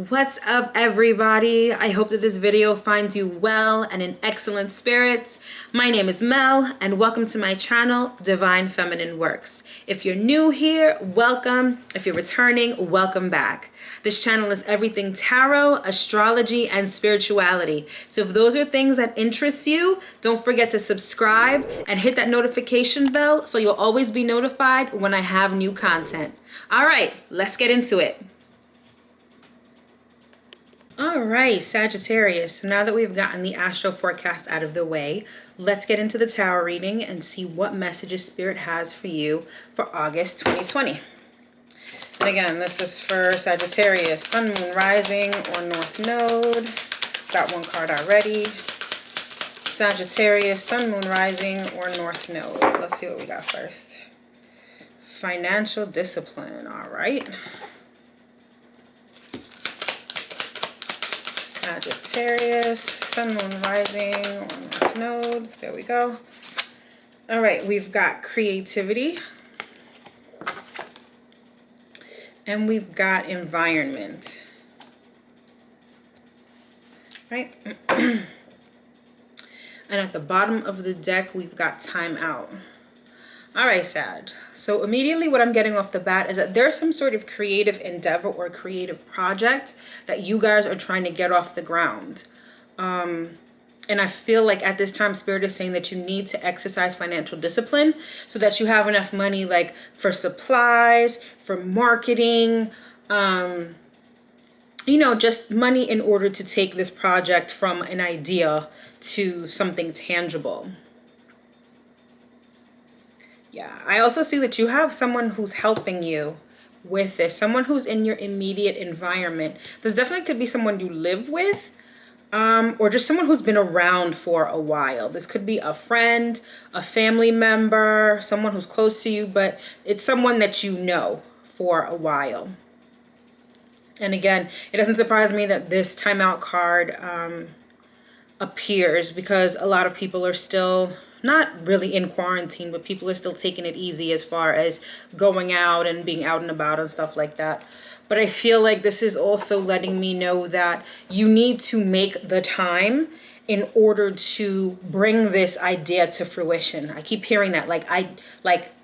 What's up, everybody? I hope that this video finds you well and in excellent spirits. My name is Mel and welcome to my channel, Divine Feminine Works. If you're new here, welcome. If you're returning, welcome back. This channel is everything tarot, astrology, and spirituality. So if those are things that interest you, don't forget to subscribe and hit that notification bell so you'll always be notified when I have new content. All right, let's get into it. All right, Sagittarius. So now that we've gotten the astro forecast out of the way, let's get into the tarot reading and see what messages Spirit has for you for August 2020. And again, this is for Sagittarius, Sun, Moon, Rising, or North Node. Got one card already. Sagittarius, Sun, Moon, Rising, or North Node. Let's see what we got first. Financial discipline. All right. Sagittarius, Sun, Moon, Rising, or North Node. There we go. All right, we've got creativity. And we've got environment. Right? And at the bottom of the deck, we've got time out. All right, Sag. So immediately what I'm getting off the bat is that there's some sort of creative endeavor or creative project that you guys are trying to get off the ground. And I feel like at this time, Spirit is saying that you need to exercise financial discipline so that you have enough money like for supplies, for marketing, just money in order to take this project from an idea to something tangible. Yeah, I also see that you have someone who's helping you with this, someone who's in your immediate environment. This definitely could be someone you live with, or just someone who's been around for a while. This could be a friend, a family member, someone who's close to you, but it's someone that you know for a while. And again, it doesn't surprise me that this timeout card appears because a lot of people are still not really in quarantine, but people are still taking it easy as far as going out and being out and about and stuff like that. But I feel like this is also letting me know that you need to make the time in order to bring this idea to fruition. I keep hearing that, like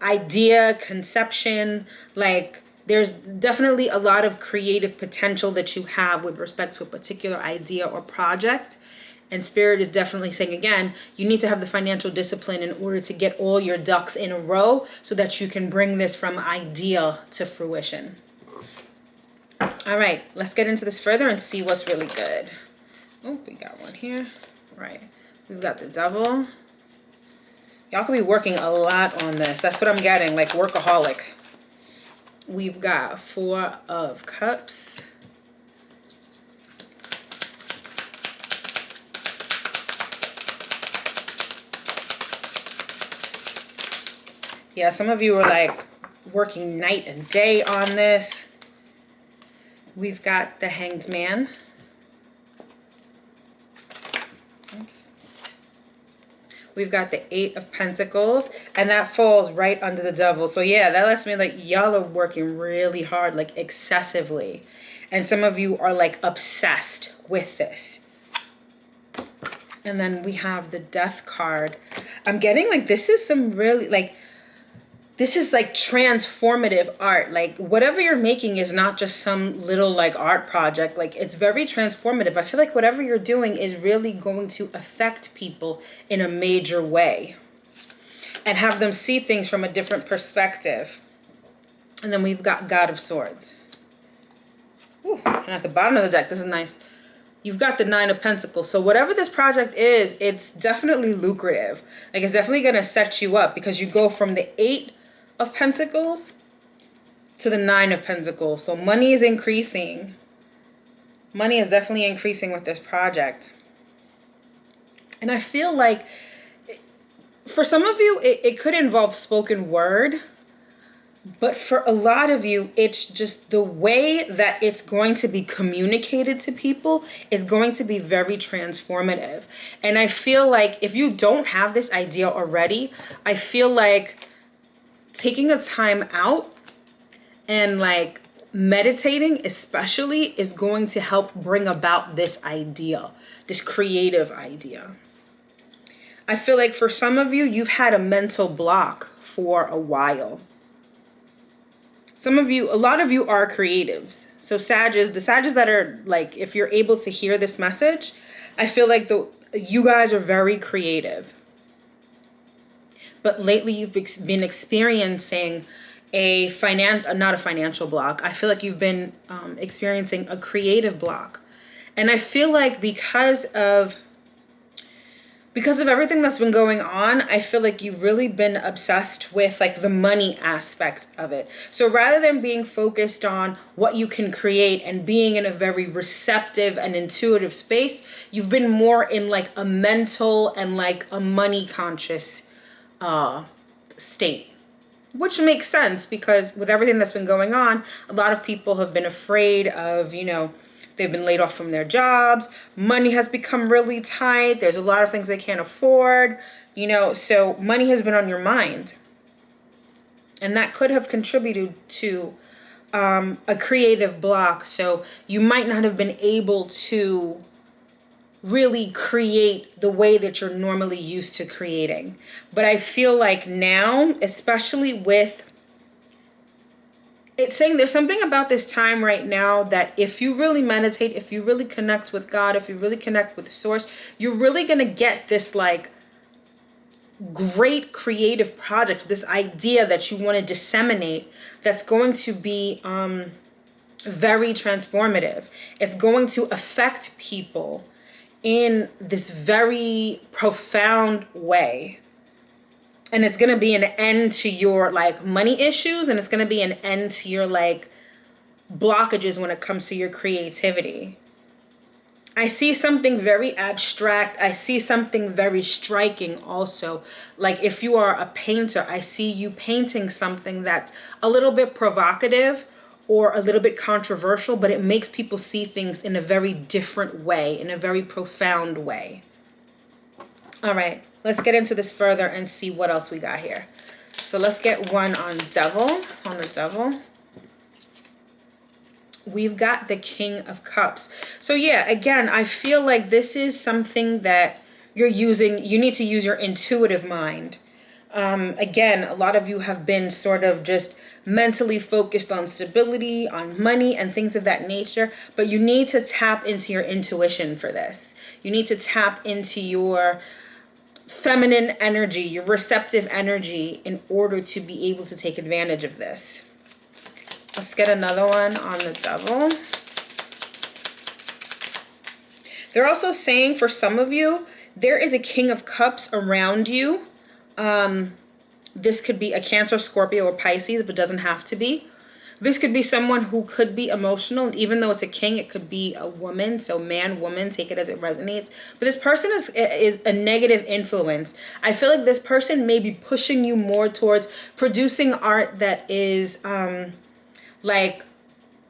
idea, conception, like there's definitely a lot of creative potential that you have with respect to a particular idea or project. And Spirit is definitely saying, again, you need to have the financial discipline in order to get all your ducks in a row so that you can bring this from idea to fruition. All right, let's get into this further and see what's really good. Oh, we got one here. Right. We've got the Devil. Y'all could be working a lot on this. That's what I'm getting, like workaholic. We've got Four of Cups. Yeah, some of you are like working night and day on this. We've got the Hanged Man. Oops. We've got the Eight of Pentacles, and that falls right under the Devil. So yeah, that lets me like y'all are working really hard, like excessively. And some of you are like obsessed with this. And then we have the Death card. I'm getting like this is some really like, this is like transformative art. Like whatever you're making is not just some little like art project. Like it's very transformative. I feel like whatever you're doing is really going to affect people in a major way and have them see things from a different perspective. And then we've got God of Swords. Ooh, and at the bottom of the deck, this is nice. You've got the Nine of Pentacles. So whatever this project is, it's definitely lucrative. Like it's definitely going to set you up because you go from the Eight of Pentacles to the Nine of Pentacles. So money is increasing. Money is definitely increasing with this project. And I feel like for some of you, it could involve spoken word. But for a lot of you, it's just the way that it's going to be communicated to people is going to be very transformative. And I feel like if you don't have this idea already, I feel like taking a time out and like meditating especially is going to help bring about this idea, this creative idea. I feel like for some of you, you've had a mental block for a while. Some of you, a lot of you are creatives. So the Sages that are like, if you're able to hear this message, I feel like you guys are very creative. But lately you've been experiencing not a financial block. I feel like you've been experiencing a creative block. And I feel like because of everything that's been going on, I feel like you've really been obsessed with like the money aspect of it. So rather than being focused on what you can create and being in a very receptive and intuitive space, you've been more in like a mental and like a money conscious state. Which makes sense because with everything that's been going on, a lot of people have been afraid of, they've been laid off from their jobs. Money has become really tight. There's a lot of things they can't afford, so money has been on your mind. And that could have contributed to a creative block. So you might not have been able to really create the way that you're normally used to creating. But I feel like now, especially with it's saying there's something about this time right now that if you really meditate, if you really connect with God, if you really connect with Source, you're really going to get this like great creative project, this idea that you want to disseminate that's going to be very transformative. It's going to affect people in this very profound way. And it's going to be an end to your like money issues, and it's going to be an end to your like blockages when it comes to your creativity. I see something very abstract. I see something very striking also. Like if you are a painter, I see you painting something that's a little bit provocative or a little bit controversial, but it makes people see things in a very different way, in a very profound way. All right, let's get into this further and see what else we got here. So let's get one on the devil. We've got the King of Cups. So yeah, again, I feel like this is something that you need to use your intuitive mind. Again, a lot of you have been sort of just mentally focused on stability, on money, and things of that nature. But you need to tap into your intuition for this. You need to tap into your feminine energy, your receptive energy in order to be able to take advantage of this. Let's get another one on the devil. They're also saying for some of you, there is a King of Cups around you. This could be a Cancer, Scorpio, or Pisces, but it doesn't have to be. This could be someone who could be emotional. And even though it's a king, it could be a woman. So man, woman, take it as it resonates. But this person is a negative influence. I feel like this person may be pushing you more towards producing art that is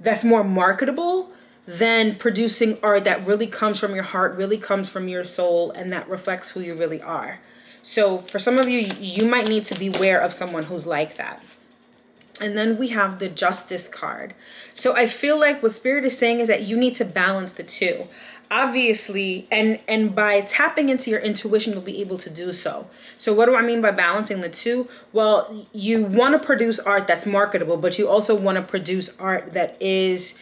that's more marketable than producing art that really comes from your heart, really comes from your soul, and that reflects who you really are. So for some of you, you might need to beware of someone who's like that. And then we have the Justice card. So I feel like what Spirit is saying is that you need to balance the two. Obviously, and by tapping into your intuition, you'll be able to do so. So what do I mean by balancing the two? Well, you want to produce art that's marketable, but you also want to produce art that is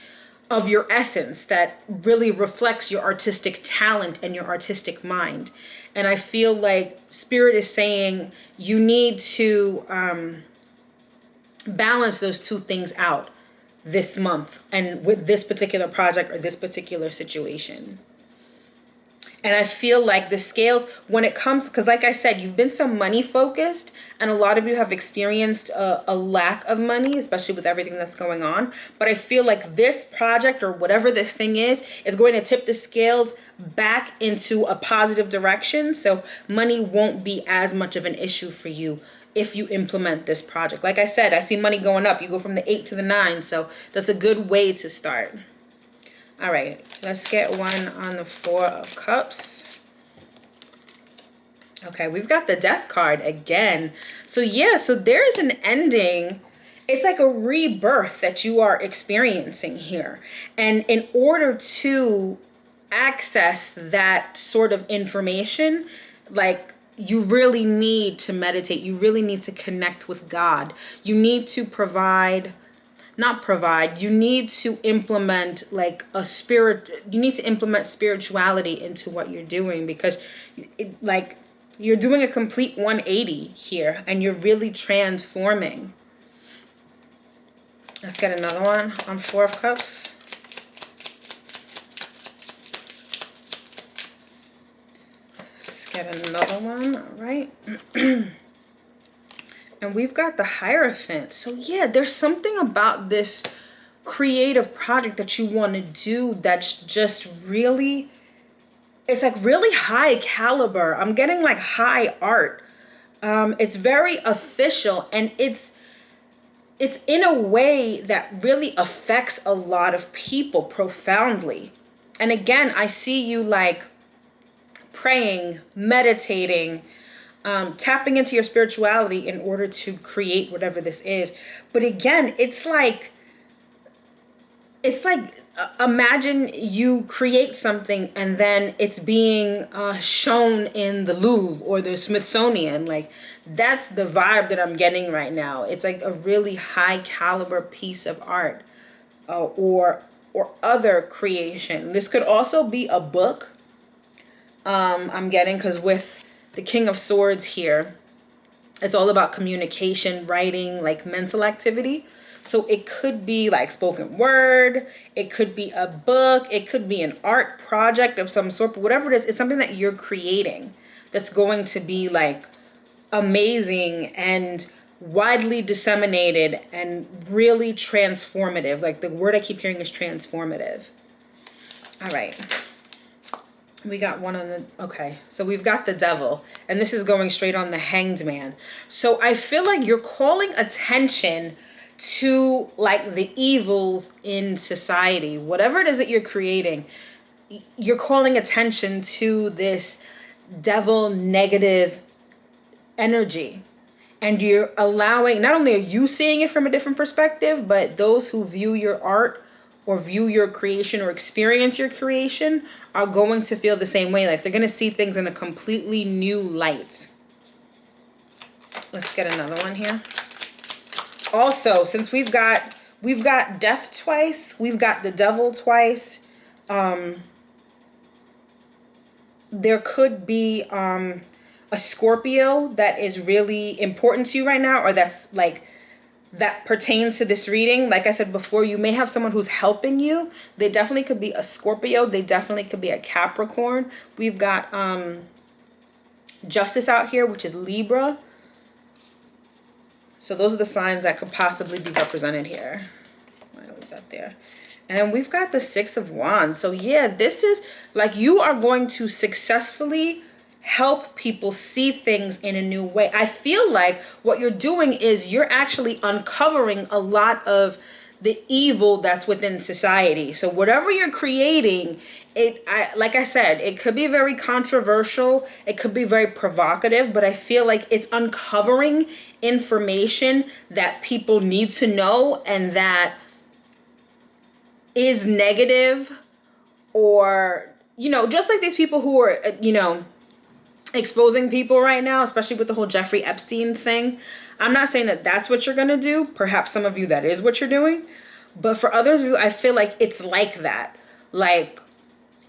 of your essence, that really reflects your artistic talent and your artistic mind. And I feel like Spirit is saying you need to balance those two things out this month and with this particular project or this particular situation. And I feel like the scales, when it comes, because like I said, you've been so money focused, and a lot of you have experienced a lack of money, especially with everything that's going on. But I feel like this project or whatever this thing is going to tip the scales back into a positive direction. So money won't be as much of an issue for you if you implement this project. Like I said, I see money going up. You go from the 8 to the 9. So that's a good way to start. All right, let's get one on the 4 of Cups. Okay, we've got the Death card again. So yeah, so there is an ending. it's like a rebirth that you are experiencing here. And in order to access that sort of information, like, you really need to meditate. You really need to connect with God. You need to you need to implement like you need to implement spirituality into what you're doing, because like, you're doing a complete 180 here and you're really transforming. Let's get another one on Four of Cups. Let's get another one. All right. And we've got the Hierophant. So yeah, there's something about this creative project that you want to do that's just really, it's like really high caliber. I'm getting like high art. It's very official, and it's in a way that really affects a lot of people profoundly. And again, I see you like praying, meditating, tapping into your spirituality in order to create whatever this is. But again, it's like imagine you create something and then it's being shown in the Louvre or the Smithsonian. Like, that's the vibe that I'm getting right now. It's like a really high caliber piece of art, or other creation. This could also be a book. I'm getting, because with the King of Swords here, it's all about communication, writing, like mental activity. So it could be like spoken word, it could be a book, it could be an art project of some sort, but whatever it is, it's something that you're creating that's going to be like amazing and widely disseminated and really transformative. Like, the word I keep hearing is transformative. All right. We got one on the, okay, so we've got the Devil, and this is going straight on the Hanged Man. So I feel like you're calling attention to like the evils in society. Whatever it is that you're creating, you're calling attention to this devil negative energy. And you're allowing, not only are you seeing it from a different perspective, but those who view your art or view your creation or experience your creation are going to feel the same way. Like, they're going to see things in a completely new light. Let's get another one here. Also, since we've got death twice, we've got the Devil twice. There could be a Scorpio that is really important to you right now, or that's like, that pertains to this reading. Like I said before, you may have someone who's helping you. They definitely could be a Scorpio. They definitely could be a Capricorn. We've got Justice out here, which is Libra. So those are the signs that could possibly be represented here. Why do we got there? And then we've got the Six of Wands. So yeah, this is like, you are going to successfully help people see things in a new way. I feel like what you're doing is you're actually uncovering a lot of the evil that's within society. So whatever you're creating, like I said, it could be very controversial, it could be very provocative, but I feel like it's uncovering information that people need to know, and that is negative, or, you know, just like these people who are, you know, exposing people right now, especially with the whole Jeffrey Epstein thing. I'm not saying that that's what you're going to do. Perhaps some of you, that is what you're doing. But for others of you, I feel like it's like that. Like,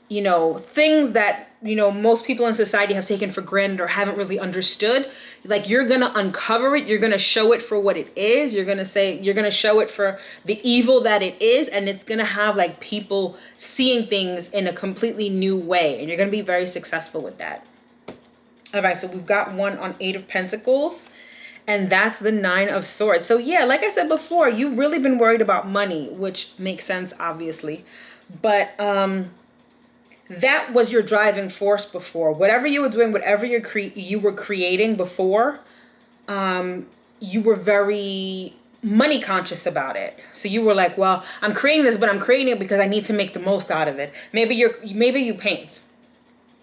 you know, things that, you know, most people in society have taken for granted or haven't really understood. Like, you're going to uncover it. You're going to show it for what it is. You're going to show it for the evil that it is. And it's going to have like people seeing things in a completely new way. And you're going to be very successful with that. All right, so we've got one on Eight of Pentacles, and that's the Nine of Swords. So yeah, like I said before, you've really been worried about money, which makes sense, obviously. But that was your driving force before. Whatever you were doing, whatever you were creating before, you were very money conscious about it. So you were like, well, I'm creating this, but I'm creating it because I need to make the most out of it. Maybe you paint.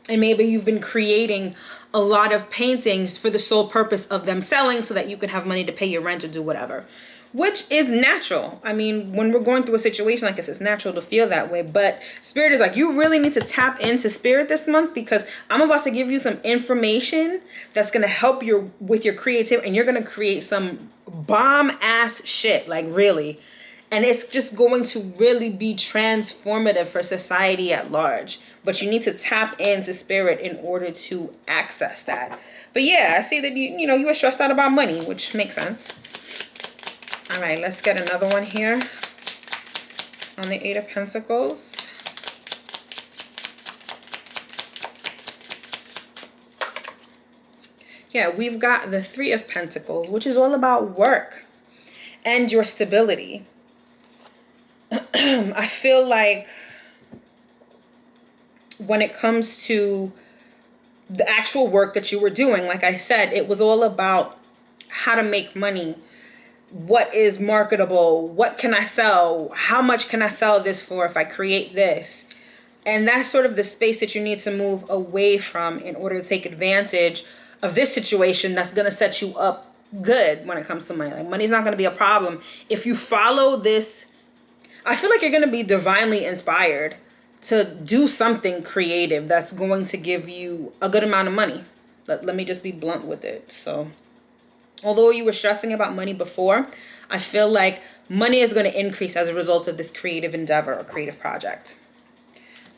And maybe you've been creating a lot of paintings for the sole purpose of them selling so that you can have money to pay your rent or do whatever. which is natural. I mean, when we're going through a situation like this, it's natural to feel that way. But Spirit is like, you really need to tap into Spirit this month, because I'm about to give you some information that's going to help you with your creativity, and you're going to create some bomb ass shit, like really. And it's just going to really be transformative for society at large. But you need to tap into Spirit in order to access that. But yeah, I see that you were stressed out about money, which makes sense. All right, let's get another one here on the Eight of Pentacles. Yeah, we've got the Three of Pentacles, which is all about work and your stability. I feel like when it comes to the actual work that you were doing, like I said, it was all about how to make money. What is marketable? What can I sell? How much can I sell this for if I create this? And that's sort of the space that you need to move away from in order to take advantage of this situation that's going to set you up good when it comes to money. Like, money's not going to be a problem if you follow this. I feel like you're going to be divinely inspired to do something creative that's going to give you a good amount of money. Let me just be blunt with it. So although you were stressing about money before, I feel like money is going to increase as a result of this creative endeavor or creative project.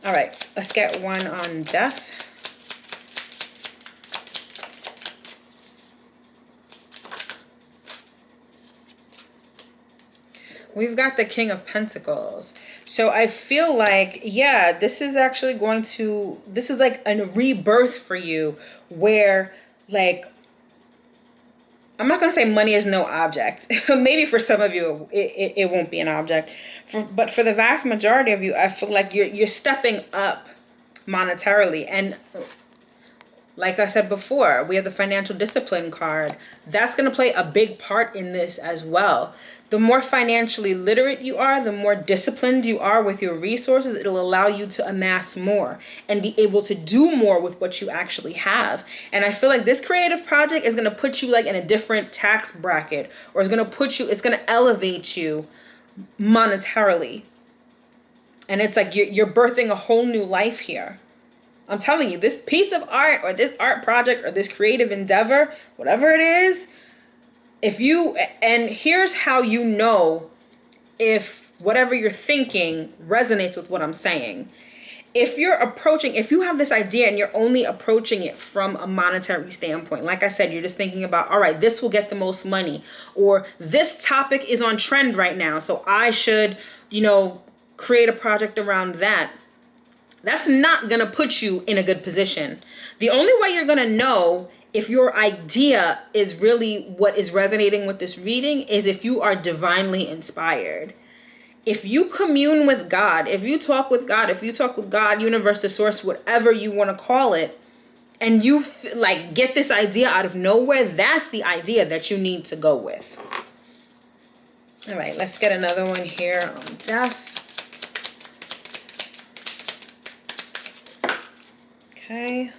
All right, let's get one on death. We've got the King of Pentacles. So I feel like, yeah, this is actually this is like a rebirth for you where, like, I'm not going to say money is no object. Maybe for some of you, it won't be an object. But for the vast majority of you, I feel like you're stepping up monetarily. And like I said before, we have the financial discipline card. That's going to play a big part in this as well. The more financially literate you are, the more disciplined you are with your resources, it'll allow you to amass more and be able to do more with what you actually have. And I feel like this creative project is going to put you like in a different tax bracket, or it's going to elevate you monetarily. And it's like you're birthing a whole new life here. I'm telling you, this piece of art or this art project or this creative endeavor, whatever it is, and here's how you know if whatever you're thinking resonates with what I'm saying. If you have this idea and you're only approaching it from a monetary standpoint, like I said, you're just thinking about, all right, this will get the most money, or this topic is on trend right now, so I should, create a project around that. That's not going to put you in a good position. The only way you're going to know if your idea is really what is resonating with this reading is if you are divinely inspired. If you commune with God, if you talk with God, universe, the source, whatever you want to call it, and you get this idea out of nowhere, that's the idea that you need to go with. All right, let's get another one here on death. Okay.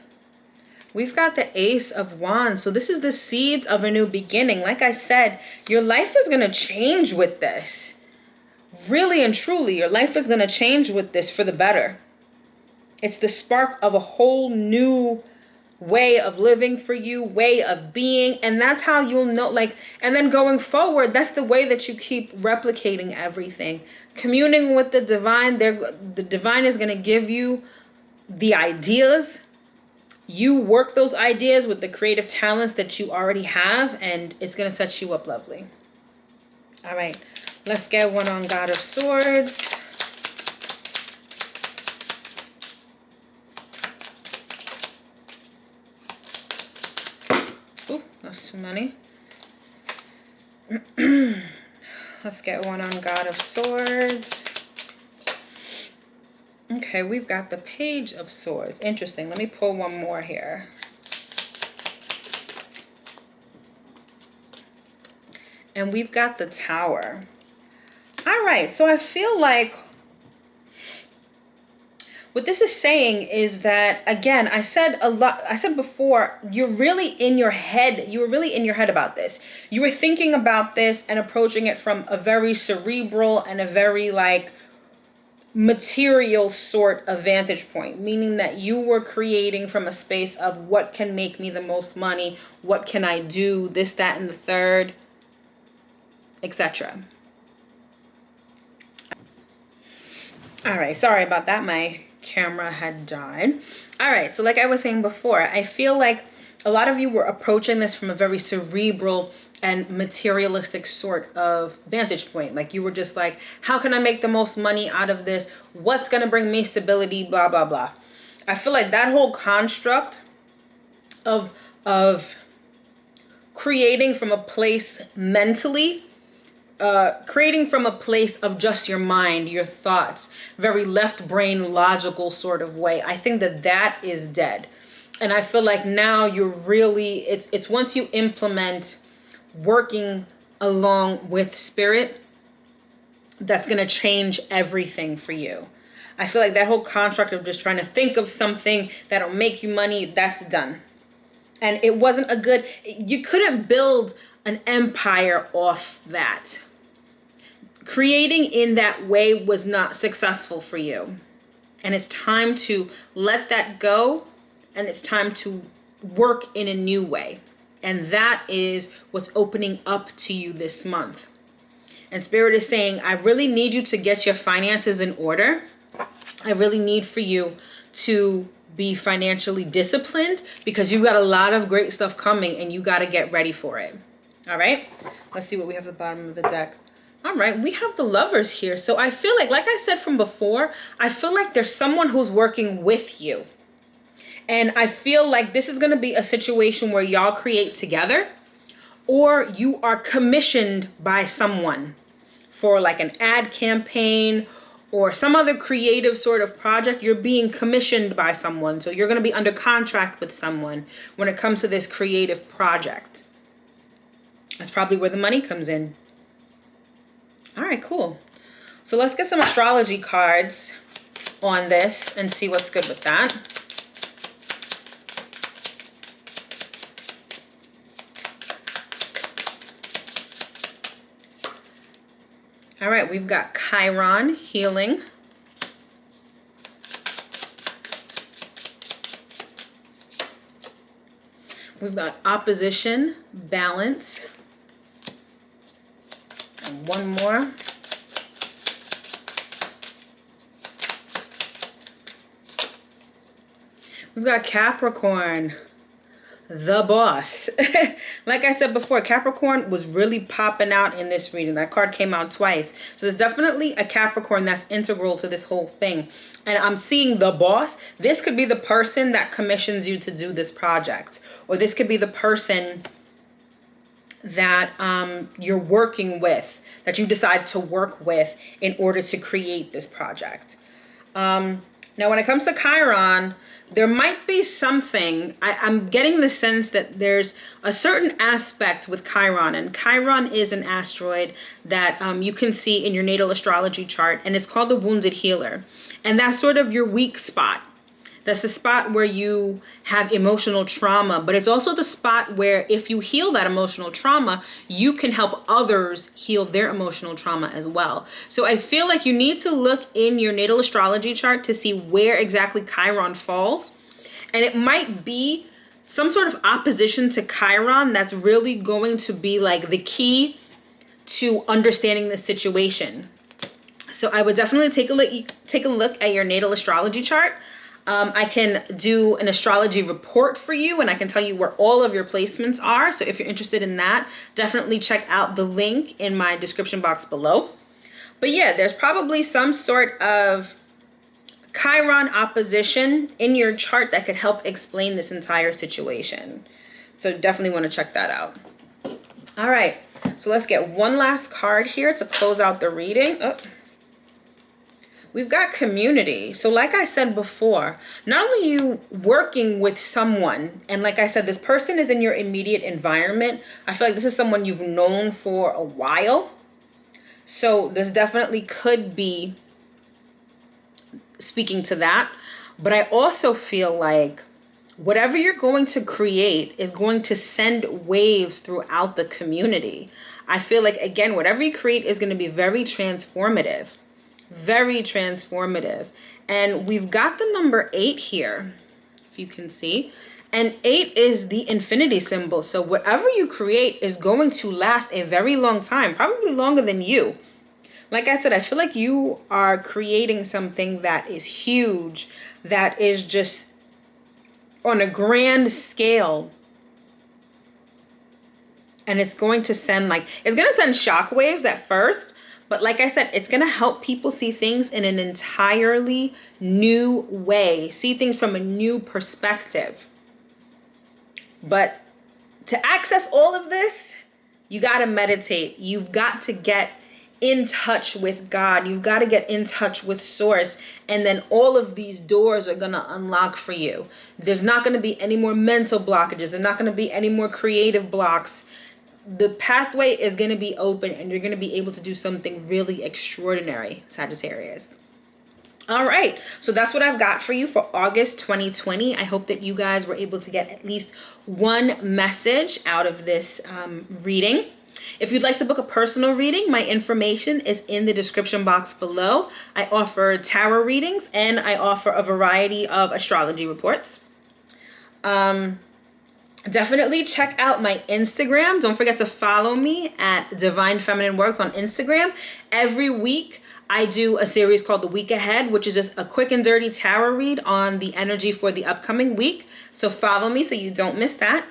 We've got the Ace of Wands. So this is the seeds of a new beginning. Like I said, your life is going to change with this. Really and truly, your life is going to change with this for the better. It's the spark of a whole new way of living for you, way of being. And that's how you'll know, and then going forward, that's the way that you keep replicating everything. Communing with the divine, the divine is going to give you the ideas. You work those ideas with the creative talents that you already have, and it's going to set you up lovely. All right, let's get one on God of Swords. Ooh, that's too many. Let's get one on God of Swords. Okay, we've got the Page of Swords. Interesting. Let me pull one more here. And we've got the Tower. All right, so I feel like What this is saying is that, again, I said before, you're really in your head. You were really in your head about this. You were thinking about this and approaching it from a very cerebral and a very like material sort of vantage point, meaning that you were creating from a space of what can make me the most money, what can I do, this, that, and the third, etc. All right, sorry about that. My camera had died. All right, so like I was saying before, I feel like a lot of you were approaching this from a very cerebral and materialistic sort of vantage point. Like you were just like, how can I make the most money out of this? What's going to bring me stability? Blah, blah, blah. I feel like that whole construct of creating from a place mentally, creating from a place of just your mind, your thoughts, very left brain logical sort of way. I think that that is dead. And I feel like now you're really, it's once you implement working along with spirit, that's going to change everything for you. I feel like that whole construct of just trying to think of something that'll make you money, that's done. And it wasn't a good, you couldn't build an empire off that. Creating in that way was not successful for you. And it's time to let that go, and it's time to work in a new way. And that is what's opening up to you this month. And Spirit is saying, I really need you to get your finances in order. I really need for you to be financially disciplined, because you've got a lot of great stuff coming and you got to get ready for it. All right, let's see what we have at the bottom of the deck. All right, we have the Lovers here. So I feel like I said from before, I feel like there's someone who's working with you. And I feel like this is going to be a situation where y'all create together, or you are commissioned by someone for like an ad campaign or some other creative sort of project. You're being commissioned by someone. So you're going to be under contract with someone when it comes to this creative project. That's probably where the money comes in. All right, cool. So let's get some astrology cards on this and see what's good with that. All right, we've got Chiron, healing. We've got opposition, balance. And one more. We've got Capricorn, the boss. Like I said before, Capricorn was really popping out in this reading. That card came out twice. So there's definitely a Capricorn that's integral to this whole thing. And I'm seeing the boss. This could be the person that commissions you to do this project. Or this could be the person that you're working with, that you decide to work with in order to create this project. Now, when it comes to Chiron, there might be something, I'm getting the sense that there's a certain aspect with Chiron, and Chiron is an asteroid that you can see in your natal astrology chart, and it's called the Wounded Healer. And that's sort of your weak spot. That's the spot where you have emotional trauma, but it's also the spot where if you heal that emotional trauma, you can help others heal their emotional trauma as well. So I feel like you need to look in your natal astrology chart to see where exactly Chiron falls. And it might be some sort of opposition to Chiron that's really going to be like the key to understanding the situation. So I would definitely take a look at your natal astrology chart. I can do an astrology report for you, and I can tell you where all of your placements are. So if you're interested in that, definitely check out the link in my description box below. But yeah, there's probably some sort of Chiron opposition in your chart that could help explain this entire situation. So definitely want to check that out. All right, so let's get one last card here to close out the reading. Oh. We've got community. So like I said before, not only you working with someone, and like I said, this person is in your immediate environment. I feel like this is someone you've known for a while. So this definitely could be speaking to that. But I also feel like whatever you're going to create is going to send waves throughout the community. I feel like, again, whatever you create is going to be very transformative. Very transformative. And we've got the number 8 here, if you can see. And 8 is the infinity symbol. So whatever you create is going to last a very long time, probably longer than you. Like I said, I feel like you are creating something that is huge, that is just on a grand scale. And it's going to send shockwaves at first. But like I said, it's going to help people see things in an entirely new way, see things from a new perspective. But to access all of this, you got to meditate. You've got to get in touch with God. You've got to get in touch with Source. And then all of these doors are going to unlock for you. There's not going to be any more mental blockages. There's not going to be any more creative blocks. The pathway is going to be open and you're going to be able to do something really extraordinary, Sagittarius. All right, so that's what I've got for you for August 2020. I hope that you guys were able to get at least one message out of this reading. If you'd like to book a personal reading, my information is in the description box below. I offer tarot readings and I offer a variety of astrology reports. Definitely check out my Instagram. Don't forget to follow me at Divine Feminine Works on Instagram. Every week, I do a series called The Week Ahead, which is just a quick and dirty tarot read on the energy for the upcoming week. So follow me so you don't miss that.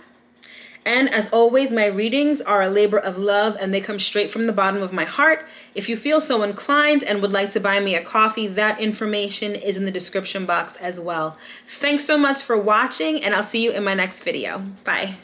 And as always, my readings are a labor of love and they come straight from the bottom of my heart. If you feel so inclined and would like to buy me a coffee, that information is in the description box as well. Thanks so much for watching and I'll see you in my next video. Bye.